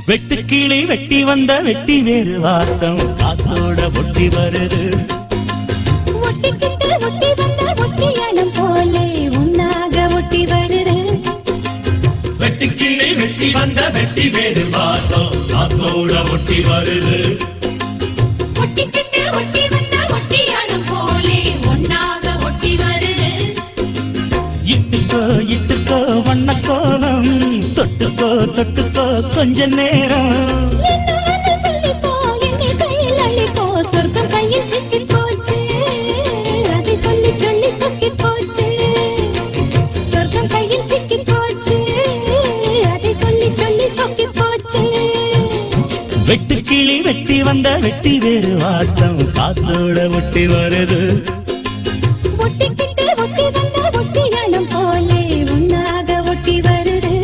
வெட்டுக்கிளி வெட்டி வந்த வெட்டி வேறு வாசம் காத்தோட ஒட்டி வருது. ஒட்டிக்கிட்டு ஒட்டி வந்த ஒட்டியானம் போலே உன்னாக ஒட்டி வருது. வெட்டுக்கிளி வெட்டி வந்த வெட்டி வேறு வாசம் காத்தோட ஒட்டி வருது. ஒட்டிக்கிட்டு ஒட்டி வந்த ஒட்டியானம் போலே உன்னாக ஒட்டி வருது. இட்டுக்கோ இட்டுக்கோ வண்ண கோலம் தொட்டுக்கோ தொட்டுக்கோ கொஞ்ச நேரம் சொல்லிப்போ என்னை கையில் அள்ளிப்போ சொர்க்கம் கையில் சிக்கி போச்சு. அதை சொல்லி சொல்லி சொக்கி போச்சு. சொர்க்கம் கையில் சிக்கி போச்சு. அதை சொல்லி சொல்லி சொக்கி போச்சு. வெட்டுக்கிளி வெட்டி வந்த வெட்டி வேறு வாசம் காத்தோட ஒட்டி வருது. ஒட்டிக்கிட்டு ஒட்டி வந்த ஒட்டியானம் போலே உன்னாக ஒட்டி வருது.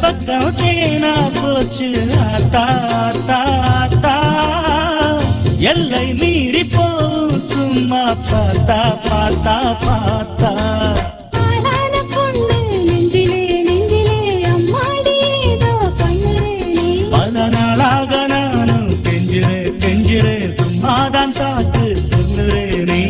பக்கம் தேனா போச்சு ஆத்தா ஆத்தா ஆத்தா எல்லை மீறி போகும் சும்மா பார்த்தா பார்த்தா பார்த்தா. பல நாளாக நானும் கெஞ்சுறேன் கெஞ்சுறேன் சும்மாதான் சாக்கு சொல்லுறேனே.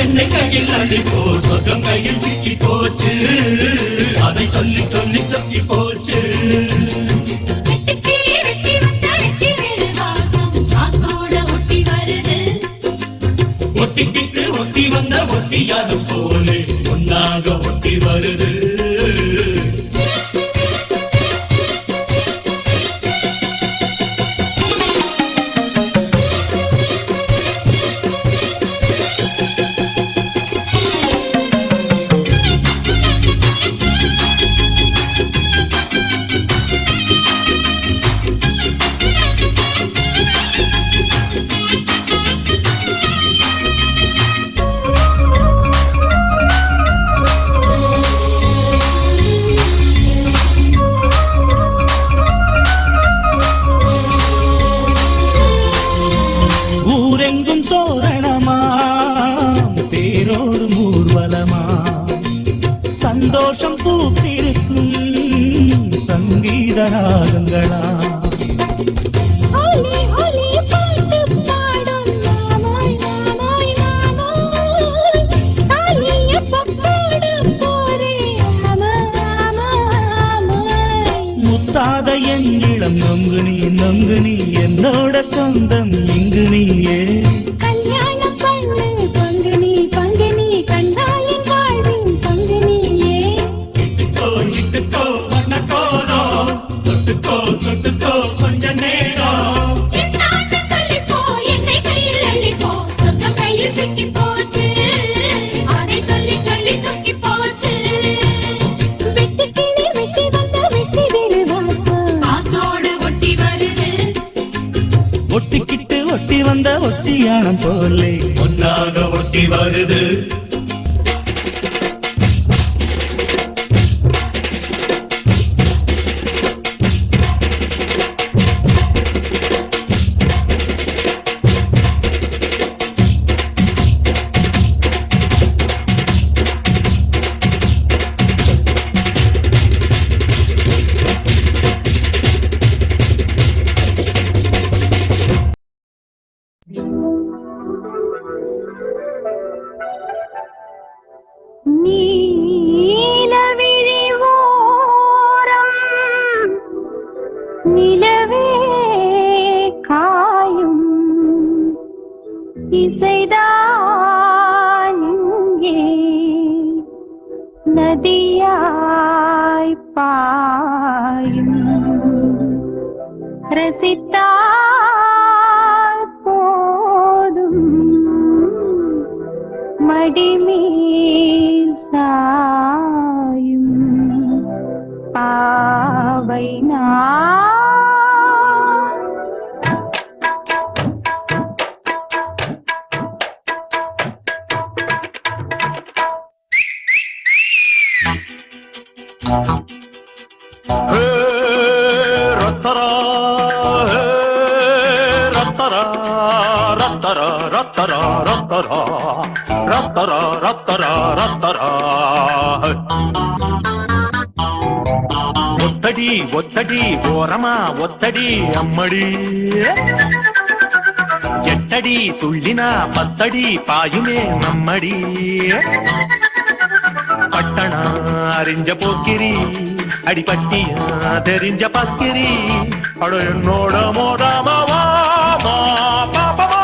என்னை கையில் அள்ளிப்போ சொர்க்கம் கையில் சிக்கி போச்சு. அதை சொல்லி சொல்லி சொக்கி போச்சு. ஒட்டிக்கிட்டு ஒட்டி வந்த ஒட்டியானம் போலே ஒன்னாக ஒட்டி வருது. ஊரெங்கும் தோரணமா தேரோடு ஊர்வலமா சந்தோஷம் பூத்திருக்கும் சங்கீத ராகங்களா. முத்தாத என் இளம் நொங்கு நீ நொங்கு நீ என்னோட சொந்தம் இங்கு நீயே. கல்யாணம் பண்ணு பங்கு நீ பங்கு நீ கண்டாயின் வாழ்வின் பங்கு நீயே. இட்டுக்கோ இட்டுக்கோ வண்ண கோலம் தொட்டுக்கோ தொட்டுக்கோ கொஞ்ச நேரம். சொல்லிப்போ என்னை கையில் அள்ளிப்போ சொர்க்கம் கையில் சிக்கி போச்சு. அதை சொல்லி சொல்லி சொக்கி போச்சு. வெட்டுக்கிளி வெட்டி வந்த வெட்டி வேறு வாசம் காத்தோடு ஒட்டி வருது. ஒட்டிக்கிட்டு ஒட்டி வந்த ஒட்டியானம் போலே ஒன்னாக ஒட்டி வருது. நிலவே இசைதான் இங்கே நதியாய் பாயும் ரசித்தால் போதும் மடிமேல் சாயும் பாவை நான். ரத்தரா ரத்தரா ரத்தரா ரத்தரா ரத்தரா ரத்தரா ரத்தரா ரத்தரா ஒத்தடி ஒத்தடி ஓரமா ஒத்தடி அம்மடி எட்டடி துள்ளினா பத்தடி பாயுமே நம்மடி பட்டணா அறிஞ்ச போக்கிரி அடிப்பட்டியா தெரிஞ்ச பக்கிரி அட என்னோட மோதாமவா பாப்பமா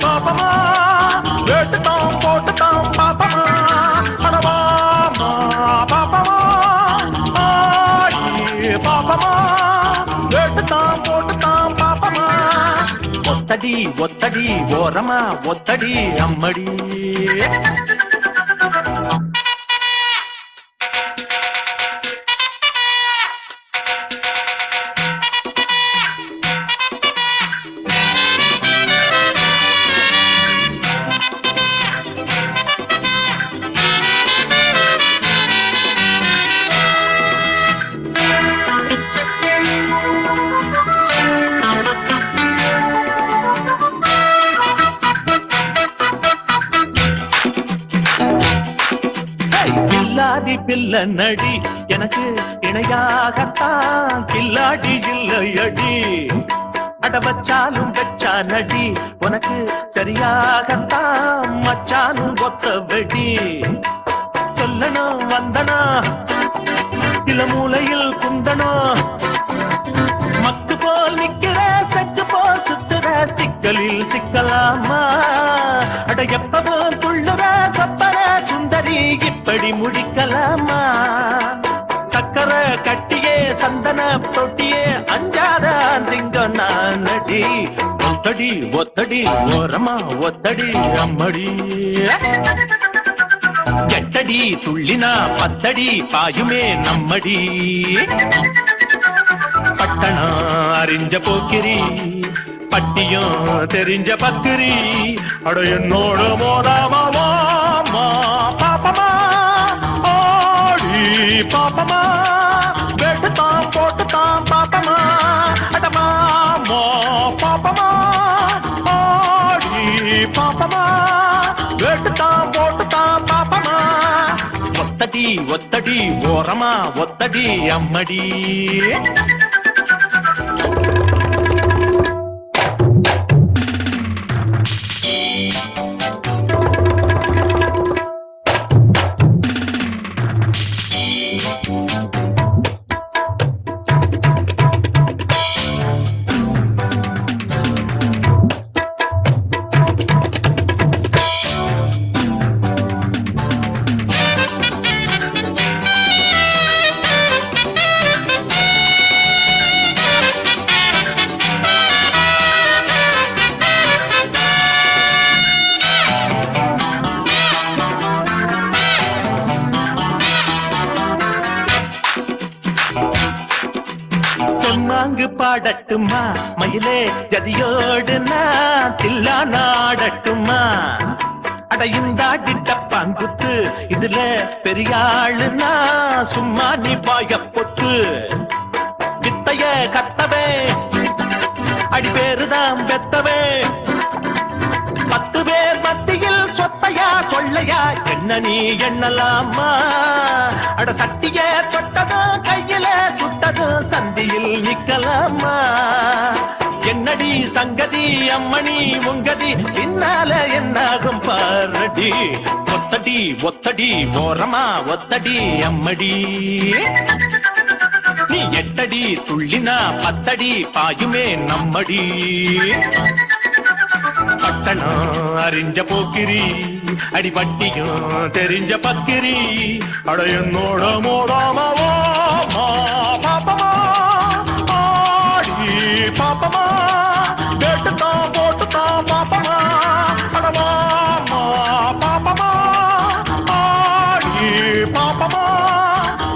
பாப்பமா வேட்டுத்தான் போட்டுத்தான் பாப்பமா அடவாமா பாப்பமா பாப்பமா வேட்டுத்தான் போட்டுத்தான் பாப்பமா ஒத்தடி ஒத்தடி ஓரமா ஒத்தடி அம்மடி. கில்லாடி பிள்ளை நடி எனக்கு இணையாகத்தான் கில்லாடி இல்லையடி அட வச்சாலும் வச்சா நடி உனக்கு சரியாகத்தான் மச்சானும் ஒத்த வெடி சொல்லணும் வந்தனா இள மூலையில் குந்தனா மக்கு போல் நிக்கிற செக்கு போல் சுத்துற சிக்கலில் சிக்கலாமா அட எப்பவும் துள்ளுற சப்பர சுந்தரி இப்படி முடிக்கலாமா சக்கர கட்டியே சந்தன தொட்டியே அஞ்சாத சிங்கம் நான் நடி ஒத்தடி ஒத்தடி ஓரமா ஒத்தடி அம்மடி எட்டடி துள்ளினா பத்தடி பாயுமே நம்மடி பட்டணா அறிஞ்ச போக்கிரி பட்டியும் தெரிஞ்ச பக்கிரி அட என்னோட மோதாமா பாப்பமா ஆடி பாப்பமா வெட்டுத்தான் போட்டுத்தான் பாப்பமா அடமாமா பாப்பமா ஆடி பாப்பமா வெட்டுத்தான் போட்டுத்தான் பாப்பமா ஒத்தடி ஒத்தடி ஓரமா ஒத்தடி அம்மடி. சொன்னாங்கு பாடட்டுமா மயிலே ஜதியோடு நான் தில்லா நாடட்டுமா அடையுந்தாடி டப்பாங்குத்து இதுல பெரியாளுனா சும்மா நீ பாய பொட்டு வித்தைய கத்தவே அடி பேருதான் பெத்தவே 10 பேர் மத்தியில் சொத்தையா சொல்லையா என்ன நீ எண்ணலாமா அட சட்டிய தொட்டதும் கையில சுட்டதும் சந்தியில் நிக்கலாமா என்னடி சங்கதி அம்மணி உங்கதி பின்னால என்னாகும் பாரடி ஒத்தடி ஒத்தடி ஓரமா ஒத்தடி அம்மடி நீ எட்டடி துள்ளினா 10 அடி பாயுமே நம்மடி பட்டணம் அறிஞ்ச போக்கிரி அடிபட்டியும் தெரிஞ்ச பக்கிரி அட என்னோட மோடாமவோ பாப்பமா ஆடி பாப்பமா கேட்டுத்தான் போட்டுத்தான் பாப்பமா அடவாமா பாப்பமா ஆடி பாப்பமா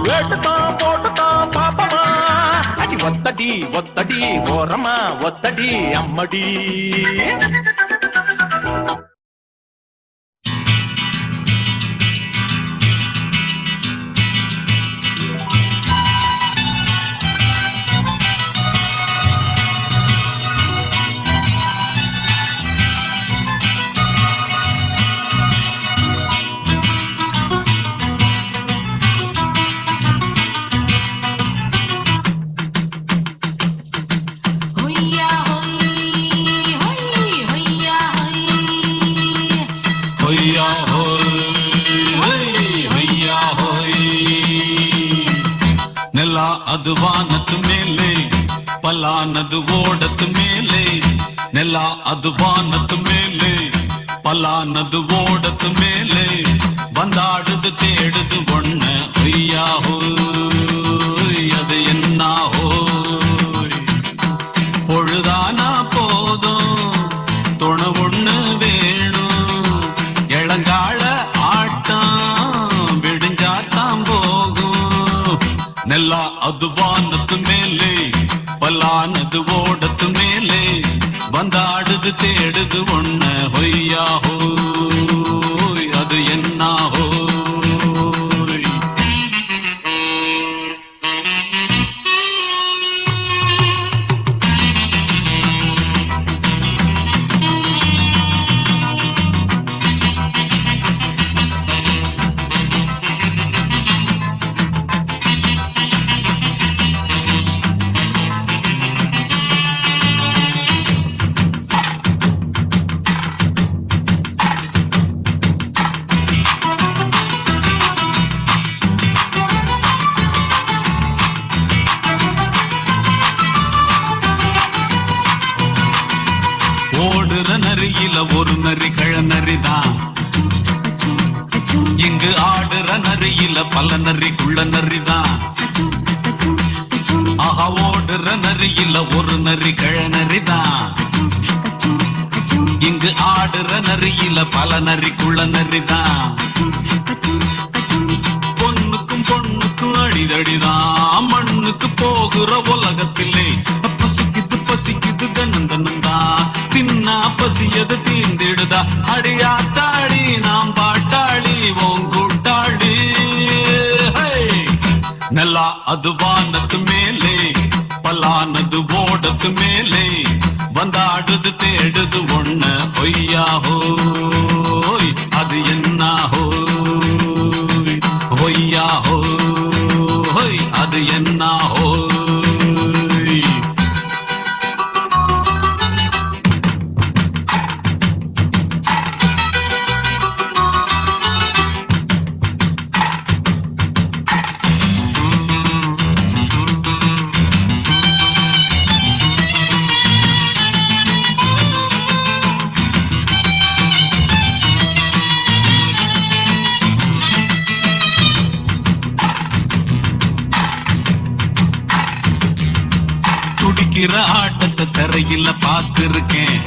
கேட்டுத்தான் போட்டுத்தான் பாப்பமா அடி ஒத்தடி ஒத்தடி ஓரமா ஒத்தடி அம்மடி ನೆಲ ಅದು ವಾನದ ಮೇಲೆ ಪಲಾನದು ಓಡದ ಮೇಲೆ ನೆಲ ಅದು ವಾನದ ಮೇಲೆ ಪಲಾನದು ಓಡದ ಮೇಲೆ ಬಂದಾಡುದು தேடுது ஒண்ண ஐயா ஹோய் அது என்ன ஹோய் பொழுதானா போதும் துணை ஒண்ணு வேணும் இளங்கால ஆட்டம் விடிஞ்சாத்தான் போகும் ನೆಲ ಅದು ವಾನದ ಮೇಲೆ ಪಲಾನದು ಓಡದ ಮೇಲೆ ಬಂದಾಡುದು தேடுது ஒண்ண ಹೊಯ್ಯಾ ಹೋಯ್ ಅದು என்ன ಹೋಯ್ ஓடுற நரியில ஒரு நரி கழநரிதான் இங்கு ஆடுற நரியில பல நரிக்குள்ள நரிதான் ஆஹா ஓடுற நரியில ஒரு நரி கழநரிதான் இங்கு ஆடுற நரியில பல நரிக்குள்ள நரிதான் பொண்ணுக்கும் பொண்ணுக்கும் அடிதடிதான் மண்ணுக்கு போகிற உலகத்திலே பசிக்குது பசிக்குது கண்ணந்தனந்தா தின்னா பசியது தீர்ந்திடுதா அடியாத்தாடி நாம் பாட்டாளி ஓங்கூட்டாளி ನೆಲ ಅದು ವಾನದ ಮೇಲೆ ಪಲಾನದು ಓಡದ ಮೇಲೆ ಬಂದಾಡುದು தேடுது ஒண்ண ஒய்யா ஹோய் அது என்ன ஹோய் ஒய்யா ஹோய் அது என்ன ஹோய் துடிக்கிற ஆட்டத்தை தரையில பார்த்திருக்கேன்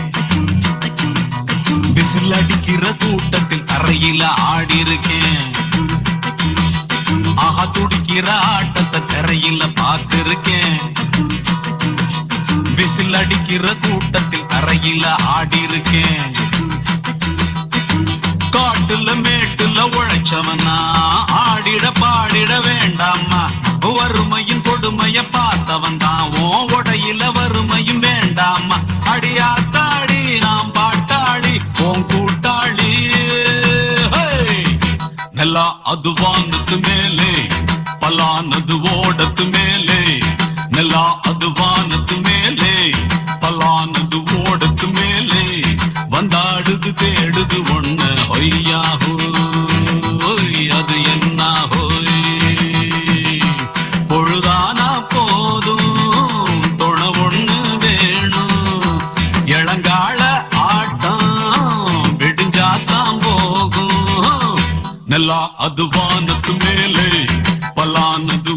விசில் அடிக்கிற கூட்டத்தில் தரையில ஆடி இருக்கேன் ஆஹா துடிக்கிற ஆட்டத்தை தரையில பார்த்திருக்கேன் விசில் அடிக்கிற கூட்டத்தில் தரையில ஆடி இருக்கேன் காட்டுல மேட்டுல உழைச்சவனா ஆடிட பாடிட வேண்டாமா வறுமையின் கொடுமைய பார்த்தவன் தான் உடையில வறுமையும் வேண்டாமா அடியாத்தாடி நாம் பாட்டாளி ஓம் கூட்டாளி ನೆಲ ಅದು ವಾನದ ಮೇಲೆ ಪಲಾನದು ಓಡದ ಮೇಲೆ ನೆಲ ಅದು ವಾನದ ಮೇಲೆ ಪಲಾನದು ಓಡದ ಮೇಲೆ ಬಂದಾಡುದು தேடுது ஒண்ண ஒய்யா ஹோய் அது என்ன ஹோய் பொழுதானா போதும் துணை ஒண்ணு வேணும் இளங்கால ஆட்டம் நெல்லா அது வானத்து மேலே பலானது